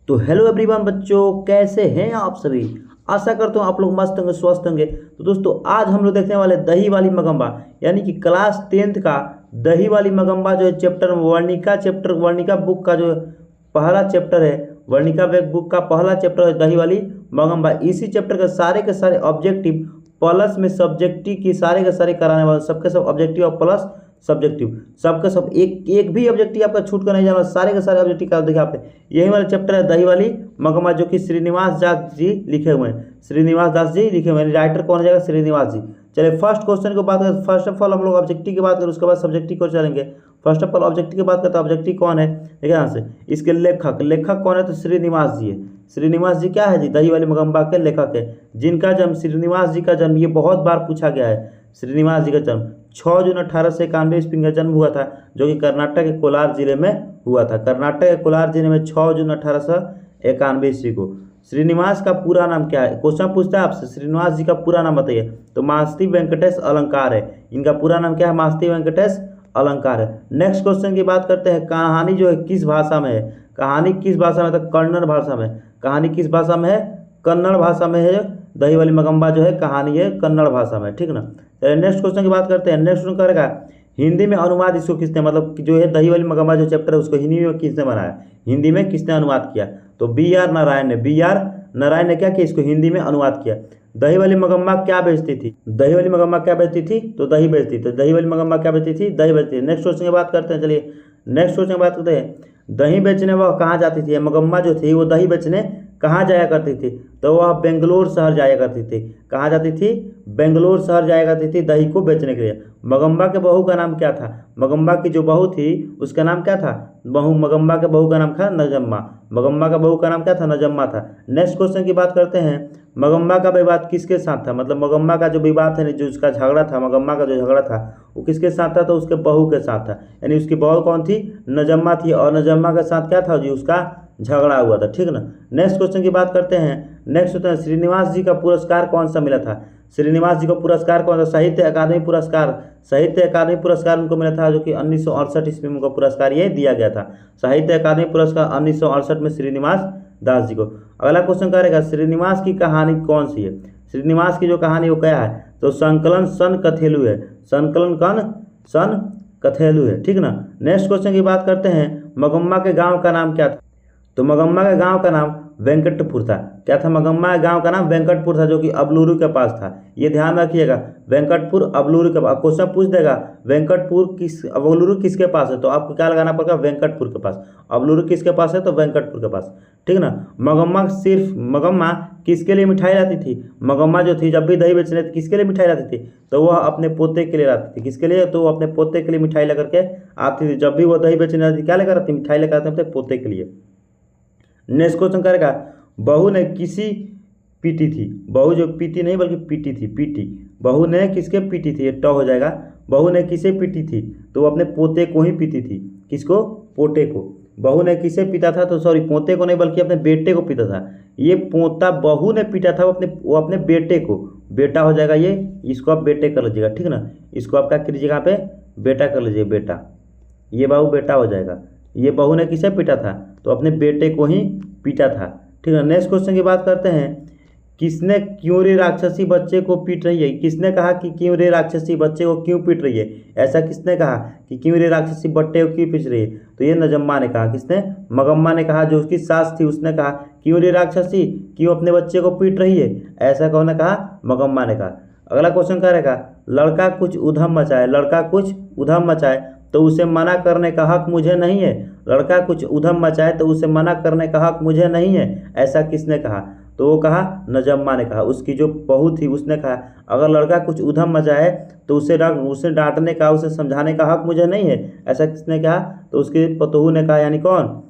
तो hello everyone बच्चों, कैसे हैं आप सभी। आशा करता हूँ आप लोग मस्त होंगे, स्वस्थ होंगे। तो दोस्तों आज हम लोग देखने वाले दही वाली मगम्बा, यानी कि क्लास 10th का दही वाली मगम्बा जो है चैप्टर वर्णिका बुक का जो पहला चैप्टर है। वर्णिका बुक का पहला चैप्टर है दही वाली मगम्बा। इसी चैप्टर के सारे ऑब्जेक्टिव प्लस में सब्जेक्टिव की सारे के सारे कराने वाले, सबके सब ऑब्जेक्टिव और प्लस सब्जेक्टिव, सबके सब एक एक भी ऑब्जेक्टिव आपका छूट कर नहीं जाना, सारे के सारे ऑब्जेक्टिव का देखिए आप यही वाला चैप्टर है दही वाली मगमा, जो कि श्रीनिवास दास जी लिखे हुए हैं। श्रीनिवास दास जी लिखे हुए हैं, राइटर कौन हो जाएगा? श्रीनिवास जी। चलिए फर्स्ट क्वेश्चन की बात करें। फर्स्ट ऑफ ऑल हम लोग ऑब्जेक्टिव की बात करें, उसके बाद सब्जेक्टिव को चलेंगे। फर्स्ट ऑफ ऑल ऑब्जेक्टिव की बात करते हैं। ऑब्जेक्टिव कौन है? देखिए यहाँ से इसके लेखक कौन है? तो श्रीनिवास जी है। श्रीनिवास जी क्या है जी? दही वाली मगम्बा के लेखक है, जिनका जन्म श्रीनिवास जी का जन्म ये बहुत बार पूछा गया है। श्रीनिवास जी का जन्म 6 जून 1891 ईस्वी का जन्म हुआ था, जो कि कर्नाटक के कोलार जिले में हुआ था। कर्नाटक के कोलार जिले में 6 जून 1891 ईस्वी को। श्रीनिवास का पूरा नाम क्या है? क्वेश्चन पूछता है आपसे, श्रीनिवास जी का पूरा नाम बताइए। तो मास्ती वेंकटेश अलंकार है। इनका पूरा नाम क्या है? मास्ती वेंकटेश अलंकार है। नेक्स्ट क्वेश्चन की बात करते हैं। कहानी जो है किस भाषा में है? कहानी किस भाषा में? तो कन्नड़ भाषा में। कहानी किस भाषा में है? कन्नड़ भाषा में है। दही वाली मगम्बा जो है कहानी है कन्नड़ भाषा में, ठीक ना। चलिए नेक्स्ट क्वेश्चन की बात करते हैं। नेक्स्ट क्वेश्चन करेगा हिंदी में अनुवाद इसको किसने, मतलब जो है दही वाली मगम्बा जो चैप्टर है उसको हिंदी में किसने बनाया? हिंदी में किसने अनुवाद किया? तो बी.आर. नारायण ने। बी.आर. नारायण ने क्या किया? इसको हिंदी में अनुवाद किया। दही वाली मगम्बा क्या बेचती थी? दही वाली मगम्बा क्या बेचती थी? तो दही बेचती थी। दही वाली मगम्बा क्या बेचती थी? दही बेचती थी। नेक्स्ट क्वेश्चन की बात करते हैं। चलिए नेक्स्ट क्वेश्चन की बात करते हैं। दही बेचने वह कहाँ जाती थी? मगम्बा जो थी वो दही बेचने कहाँ जाया करती थी? तो वह बेंगलोर शहर जाया करती थी। कहाँ जाती थी? बेंगलोर शहर जाया करती थी दही को बेचने के लिए। मगम्बा के बहू का नाम क्या था? मगम्बा की जो बहू थी उसका नाम क्या था? मगम्बा के बहू का नाम था नजम्मा। मगम्बा का बहू का नाम क्या था? नजम्मा था। नेक्स्ट क्वेश्चन की बात करते हैं। मगम्बा का विवाद किसके साथ था? मतलब मगम्बा का जो विवाद है, जो उसका झगड़ा था, मगम्बा का जो झगड़ा था वो किसके साथ था? तो उसके बहू के साथ था। यानी उसकी बहू कौन थी? नजम्मा थी। और नजम्मा के साथ क्या था जी? उसका झगड़ा हुआ था, ठीक ना। नेक्स्ट क्वेश्चन की बात करते हैं। नेक्स्ट होता है श्रीनिवास जी का पुरस्कार कौन सा मिला था? श्रीनिवास जी को पुरस्कार कौन सा? साहित्य अकादमी पुरस्कार। साहित्य अकादमी पुरस्कार उनको मिला था, जो कि 1968 ईस्वी में उनको पुरस्कार ये दिया गया था। साहित्य अकादमी पुरस्कार 1968 में श्रीनिवास दास जी को। अगला क्वेश्चन करेगा श्रीनिवास की कहानी कौन सी है? श्रीनिवास की जो कहानी वो क्या है? तो संकलन सन कथेलु है। संकलन कौन? सन कथेलु है, ठीक ना। नेक्स्ट क्वेश्चन की बात करते हैं। मगम्मा के गांव का नाम क्या था? तो मगम्मा के गांव का नाम वेंकटपुर था। क्या था? मगम्मा के गांव का नाम वेंकटपुर था, जो कि अबलूरू के पास था। ये ध्यान रखिएगा, वेंकटपुर अबलूरू के पास। क्वेश्चन पूछ देगा अबलूरू किसके पास है? तो आपको क्या लगाना पड़ेगा? वेंकटपुर के पास। अबलूरू किसके पास है? तो वेंकटपुर के पास, ठीक ना। मगम्मा किसके लिए मिठाई लाती थी? मगम्मा जो थी जब भी दही बेचने किसके लिए मिठाई लाती थी? तो वह अपने पोते के लिए लाती थी। किसके लिए? तो वो अपने पोते के लिए मिठाई लेकर के आती थी। जब भी वो दही बेचने आती थी क्या लेकर आती? मिठाई लेकर आती थी अपने पोते के लिए। नेक्स्ट क्वेश्चन करेगा बहू ने किसी पीटी थी? बहू जो पीटी नहीं बल्कि पीटी थी। पीटी, बहू ने किसके पीटी थी? ये ट हो जाएगा। बहू ने किसे पीटी थी? तो वो अपने पोते को ही पीटी थी। किसको? पोते को। बहू ने किसे पीटा था? तो सॉरी, पोते को नहीं बल्कि अपने बेटे को पीटा था। ये पोता बहू ने पीटा था वो अपने बेटे को। बेटा हो जाएगा ये। इसको आप बेटे कर लीजिएगा, ठीक ना। इसको आप क्या कीजिएगा? यहाँ पे बेटा कर लीजिए, बेटा। ये बहू बेटा हो जाएगा। ये बहू ने किसे पीटा था? तो अपने बेटे को ही पीटा था, ठीक है। नेक्स्ट क्वेश्चन की बात करते हैं। किसने क्यों रे राक्षसी बच्चे को पीट रही है? किसने कहा कि क्यों रे राक्षसी बच्चे को क्यों पीट रही है? ऐसा किसने कहा कि क्यों रे राक्षसी बच्चे को क्यों पीट रही है? तो ये नजम्मा ने कहा। किसने? मगम्मा ने कहा। जो उसकी सास थी उसने कहा क्यों रे राक्षसी क्यों अपने बच्चे को पीट रही है? ऐसा कौन ने कहा? मगम्मा ने कहा। अगला क्वेश्चन क्या रहेगा? लड़का कुछ उधम मचाए। लड़का कुछ उधम मचाए तो उसे मना करने का हक मुझे नहीं है। लड़का कुछ उधम मचाए तो उसे मना करने का हक मुझे नहीं है। ऐसा किसने कहा? तो वो कहा नजम्मा ने कहा। उसकी जो बहू थी उसने कहा अगर लड़का कुछ उधम मचाए तो उसे डांटने का, उसे समझाने का हक मुझे नहीं है। ऐसा किसने कहा? तो उसकी पतोहू ने कहा। यानी कौन?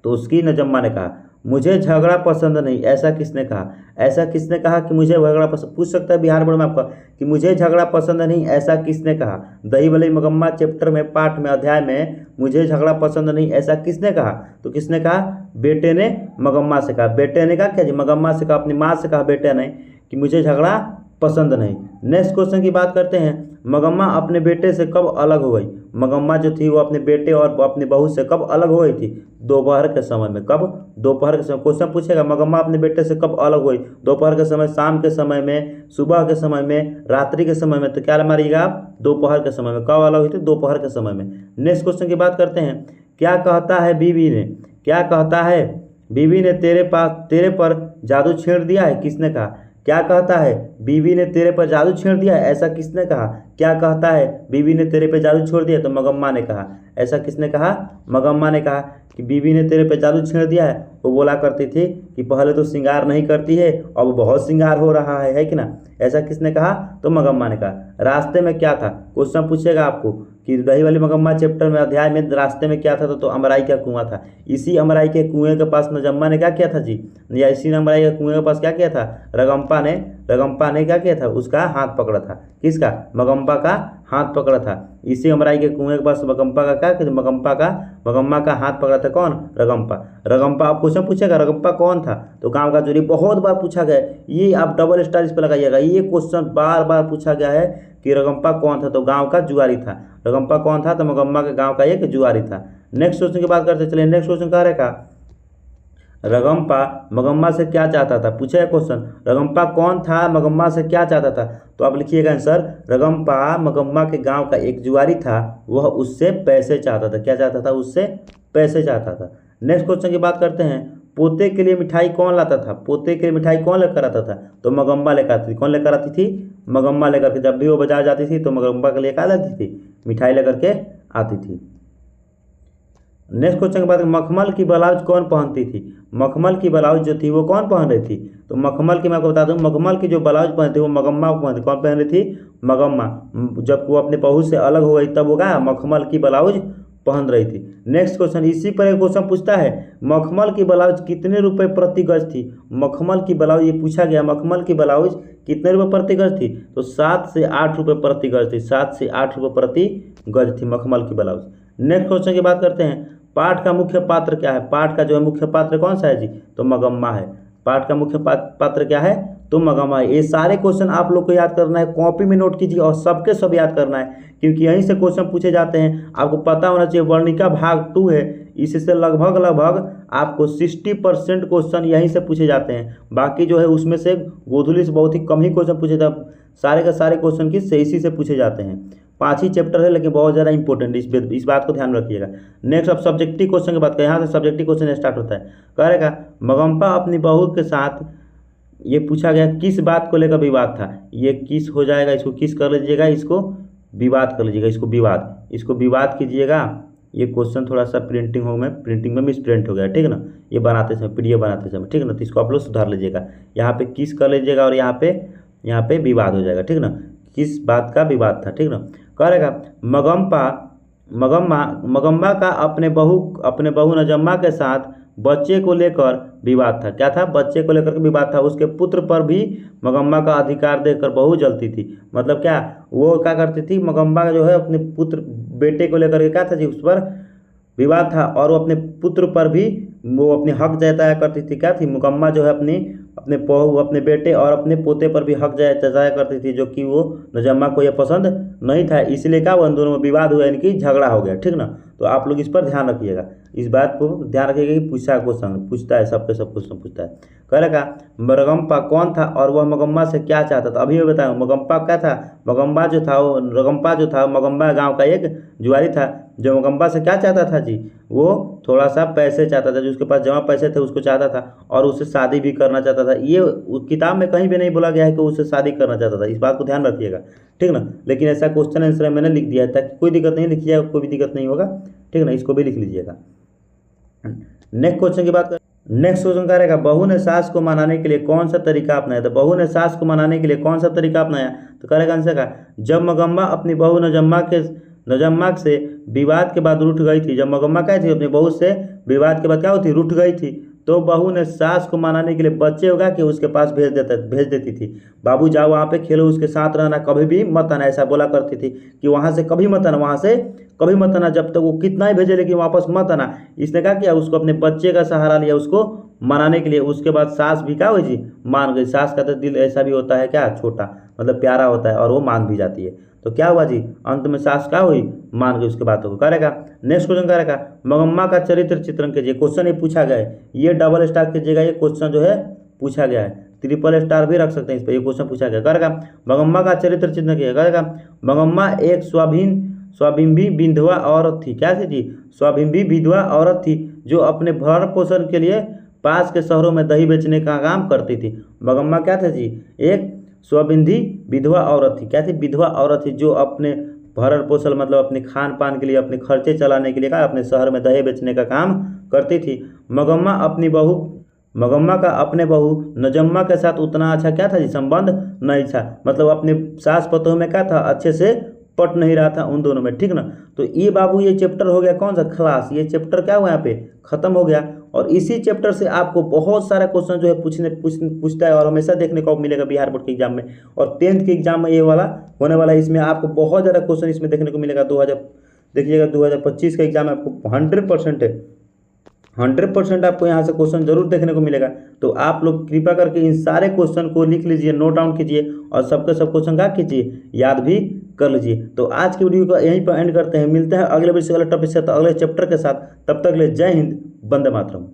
तो उसकी नजम्मा ने कहा। मुझे झगड़ा पसंद नहीं। ऐसा किसने कहा? ऐसा किसने कहा कि मुझे झगड़ा पसंद? पूछ सकता है बिहार बोर्ड में आपका कि मुझे झगड़ा पसंद नहीं, ऐसा किसने कहा? दही वाली मगम्मा चैप्टर में, पाठ में, अध्याय में मुझे झगड़ा पसंद नहीं ऐसा किसने कहा? तो किसने कहा? बेटे ने मगम्मा से कहा। बेटे ने कहा क्या जी? मगम्मा से कहा, अपनी माँ से कहा, बेटे ने कि मुझे झगड़ा पसंद नहीं। नेक्स्ट क्वेश्चन की बात करते हैं। मगम्मा अपने बेटे से कब अलग हो गई। मगम्मा जो थी वो अपने बेटे और अपनी बहू से कब अलग हो गई थी। दोपहर के समय में। कब? दोपहर के समय। क्वेश्चन पूछेगा मगम्मा अपने बेटे से कब अलग हुई। दोपहर के समय, शाम के समय में, सुबह के समय में, रात्रि के समय में। तो क्या मारिएगा आप? दोपहर के समय में। कब अलग हुई थी? दोपहर के समय में। नेक्स्ट क्वेश्चन की बात करते हैं। क्या कहता है बीवी ने? क्या कहता है बीवी ने तेरे पर जादू छेड़ दिया है। किसने कहा? क्या कहता है बीवी ने तेरे पर जादू छेड़ दिया है। ऐसा किसने कहा? क्या कहता है बीवी ने तेरे पे जादू छोड़ दिया। तो मगम्मा ने कहा। ऐसा किसने कहा? मगम्मा ने कहा कि बीवी ने तेरे पे जादू छेड़ दिया है। वो बोला करती थी कि पहले तो श्रृंगार नहीं करती है, अब बहुत श्रृंगार हो रहा है कि ना। ऐसा किसने कहा? तो मगम्मा ने कहा। रास्ते में क्या था? क्वेश्चन पूछेगा आपको कि दही वाली मगम्मा चैप्टर में, अध्याय में, रास्ते में क्या था। तो अमराई का कुआं था। इसी अमराई के कुएं के पास नजम्मा ने क्या किया था जी, या इसी अमराई के कुएं के पास क्या किया था? रगम्पा ने क्या किया था? उसका हाथ पकड़ा था। किसका? मगम्मा का हाथ पकड़ा था। इसी अमराई के कुएं के पास मगम्पा का क्या किया? मगम्मा का हाथ पकड़ा था। कौन? रगम्पा। आप क्वेश्चन पूछेगा रगम्पा कौन था। तो गांव का चोरी बहुत बार पूछा गया है। ये आप डबल स्टार इस पर लगाइएगा। ये क्वेश्चन बार बार पूछा गया है कि रगम्पा कौन था। तो गांव का जुआरी था। रगम्पा कौन था? तो मगम्मा के गांव का एक जुआरी था। नेक्स्ट क्वेश्चन की बात करते चलिए। नेक्स्ट क्वेश्चन कह रहेगा रगम्पा मगम्मा से क्या चाहता था। पूछा है क्वेश्चन, रगम्पा कौन था, मगम्मा से क्या चाहता था। तो आप लिखिएगा आंसर, रगम्पा मगम्मा के गांव का एक जुआरी था, वह उससे पैसे चाहता था। क्या चाहता था? उससे पैसे चाहता था। नेक्स्ट क्वेश्चन की बात करते हैं। पोते के लिए मिठाई कौन लाता था। पोते के लिए मिठाई कौन लेकर आता था। तो मगम्मा लेकर आती थी। कौन लेकर आती थी? मगम्मा लेकर के। जब भी वो बाजार जाती थी तो मगम्मा के लिए क्या लाती थी? मिठाई लेकर के आती थी। नेक्स्ट क्वेश्चन की बात, मखमल की ब्लाउज कौन पहनती थी। मखमल की ब्लाउज जो थी वो कौन पहन रही थी। तो मखमल की मैं आपको बता दूं, मखमल की जो ब्लाउज पहनती थी वो मगम्मा पहनती। कौन पहन रही थी? मगम्मा। जब वो अपने बहू से अलग हो गई तब वो क्या मखमल की ब्लाउज पहन रही थी। नेक्स्ट क्वेश्चन, इसी पर एक क्वेश्चन पूछता है, मखमल की ब्लाउज कितने रुपए प्रति गज थी। मखमल की ब्लाउज ये पूछा गया, मखमल की ब्लाउज कितने रुपए प्रति गज थी। तो 7 से 8 रुपए प्रति गज थी। 7 से 8 रुपए प्रति गज थी मखमल की ब्लाउज। नेक्स्ट क्वेश्चन की बात करते हैं। पाठ का मुख्य पात्र क्या है। पाठ का जो है मुख्य पात्र कौन सा है जी। तो मगम्मा है। पाठ का मुख्य पात्र क्या है। तो मगम्मा है। ये सारे क्वेश्चन आप लोग को याद करना है, कॉपी में नोट कीजिए और सबके सब याद करना है, क्योंकि यहीं से क्वेश्चन पूछे जाते हैं। आपको पता होना चाहिए वर्णिका भाग 2 है, इससे लगभग आपको 60% क्वेश्चन यहीं से पूछे जाते हैं। बाकी जो है उसमें से गोधुली से बहुत ही कम ही क्वेश्चन पूछे जाते, सारे के सारे क्वेश्चन इसी से पूछे जाते हैं। 5 ही चैप्टर है लेकिन बहुत ज़्यादा इंपॉर्टेंट, इस बात को ध्यान रखिएगा। नेक्स्ट अब सब्जेक्टिव क्वेश्चन की बात करें। यहाँ से सब्जेक्टिव क्वेश्चन स्टार्ट होता है। कह रहेगा मगम्पा अपनी बहू के साथ, ये पूछा गया किस बात को लेकर विवाद था। ये किस हो जाएगा, इसको किस कर लीजिएगा, इसको विवाद कर लीजिएगा, इसको विवाद कीजिएगा। ये क्वेश्चन थोड़ा सा प्रिंटिंग में मिस प्रिंट हो गया, ठीक है ना, ये बनाते समय PDF बनाते समय, ठीक है ना। तो इसको आप लोग सुधार लीजिएगा। यहाँ पे किस कर लीजिएगा और यहाँ पे विवाद हो जाएगा, ठीक है ना। किस बात का विवाद था, ठीक ना। कह रहेगा मगम्मा का अपने बहू नजम्मा के साथ बच्चे को लेकर विवाद था। क्या था? बच्चे को लेकर के विवाद था। उसके पुत्र पर भी मगम्मा का अधिकार देकर बहू जलती थी। मतलब क्या, वो क्या करती थी, मगम्मा जो है अपने पुत्र बेटे को लेकर के क्या था जी, उस पर विवाद था। और वो अपने पुत्र पर भी वो अपने हक जताया करती थी। क्या थी? मगम्मा जो है अपने बहू, अपने बेटे और अपने पोते पर भी हक जताया करती थी, जो कि वो नजम्मा को ये पसंद नहीं था। इसलिए क्या, वो उन दोनों में विवाद हुआ, यानी कि झगड़ा हो गया, ठीक ना। तो आप लोग इस पर ध्यान रखिएगा, इस बात को ध्यान रखिएगा कि क्वेश्चन पूछता है, सबके सब क्वेश्चन पूछता है। कह रहेगा रगम्पा कौन था और वह मगम्मा से क्या चाहता था। अभी मैं बताऊँ, मगम्पा क्या था। रगम्पा जो था मगम्मा गाँव का एक जुआरी था, जो मगम्मा से क्या चाहता था जी, वो थोड़ा सा पैसे चाहता था। जो उसके पास जमा पैसे थे उसको चाहता था और उससे शादी भी करना चाहता था। ये किताब में कहीं भी नहीं बोला गया है कि उससे शादी करना चाहता था, इस बात को ध्यान रखिएगा, ठीक ना। लेकिन ऐसा क्वेश्चन आंसर मैंने लिख दिया है, ताकि कोई दिक्कत नहीं, लिखिएगा, कोई भी दिक्कत नहीं होगा, ठीक ना। इसको भी लिख लीजिएगा। नेक्स्ट क्वेश्चन की बात, नेक्स्ट क्वेश्चन क्या रहेगा, बहू ने सास को मनाने के लिए कौन सा तरीका अपनाया। तो बहू ने सास को मनाने के लिए कौन सा तरीका अपनाया। तो करेगा आंसर का, जब मगम्मा अपनी बहू नजम्मा से विवाद के बाद रूठ गई थी। जब मगम्मा क्या थी, अपनी बहू से विवाद के बाद क्या होती, रूठ गई थी, तो बहू ने सास को मनाने के लिए बच्चे होगा कि उसके पास भेज देती थी। बाबू जाओ वहाँ पे खेलो, उसके साथ रहना, कभी भी मत आना, ऐसा बोला करती थी कि वहाँ से कभी मत आना, जब तक वो कितना ही भेजे लेकिन वापस मत आना। इसने क्या किया, उसको अपने बच्चे का सहारा लिया, उसको मनाने के लिए उसके बाद सास भी क्या हुई जी, मान गई। सास का तो दिल ऐसा भी होता है क्या, छोटा, मतलब प्यारा होता है, और वो मान भी जाती है। तो क्या हुआ जी, अंत में सास क्या हुई, मान गई उसके बातों को। करेगा नेक्स्ट क्वेश्चन करेगा, मगम्मा का चरित्र चित्रण कीजिए। क्वेश्चन ये पूछा गया है, ये डबल स्टार कीजिएगा, ये क्वेश्चन जो है पूछा गया है, ट्रिपल स्टार भी रख सकते हैं इस पर, ये क्वेश्चन पूछा गया। करेगा मगम्मा का चरित्र चित्रण कीजिए। करेगा मगम्मा एक स्वाभिंबी विधवा औरत थी। क्या थी जी, स्वाभिंबी विधवा औरत थी, जो अपने भरण पोषण के लिए पास के शहरों में दही बेचने का काम करती थी। मगम्मा क्या थे जी, एक स्वाभिंदी विधवा औरत थी। क्या थी, विधवा औरत थी, जो अपने भरण पोषण मतलब अपने खान पान के लिए, अपने खर्चे चलाने के लिए क्या, अपने शहर में दही बेचने का काम करती थी। मगम्मा का अपने बहू नजम्मा के साथ उतना अच्छा क्या था जी, संबंध नहीं था, मतलब अपने सास पतोह में क्या था, अच्छे से पट नहीं रहा था उन दोनों में, ठीक ना। तो ये बाबू ये चैप्टर हो गया कौन सा, खलास। ये चैप्टर क्या हुआ यहाँ पे, खत्म हो गया। और इसी चैप्टर से आपको बहुत सारे क्वेश्चन जो है पूछता है, और हमेशा देखने को मिलेगा बिहार बोर्ड के एग्जाम में, और 10th के एग्जाम में ये वाला होने वाला है। इसमें आपको बहुत ज़्यादा क्वेश्चन इसमें देखने को मिलेगा। 2025 का एग्जाम आपको 100% है, 100% आपको यहाँ से क्वेश्चन जरूर देखने को मिलेगा। तो आप लोग कृपा करके इन सारे क्वेश्चन को लिख लीजिए, नोट डाउन कीजिए, और सबके सब क्वेश्चन क्या कीजिए, याद भी कर लीजिए। तो आज की वीडियो को यहीं पर एंड करते हैं, मिलते हैं अगले वीडियो से अगले टॉपिक से, तो अगले चैप्टर के साथ। तब तक ले जय हिंद, वंदे मातरम।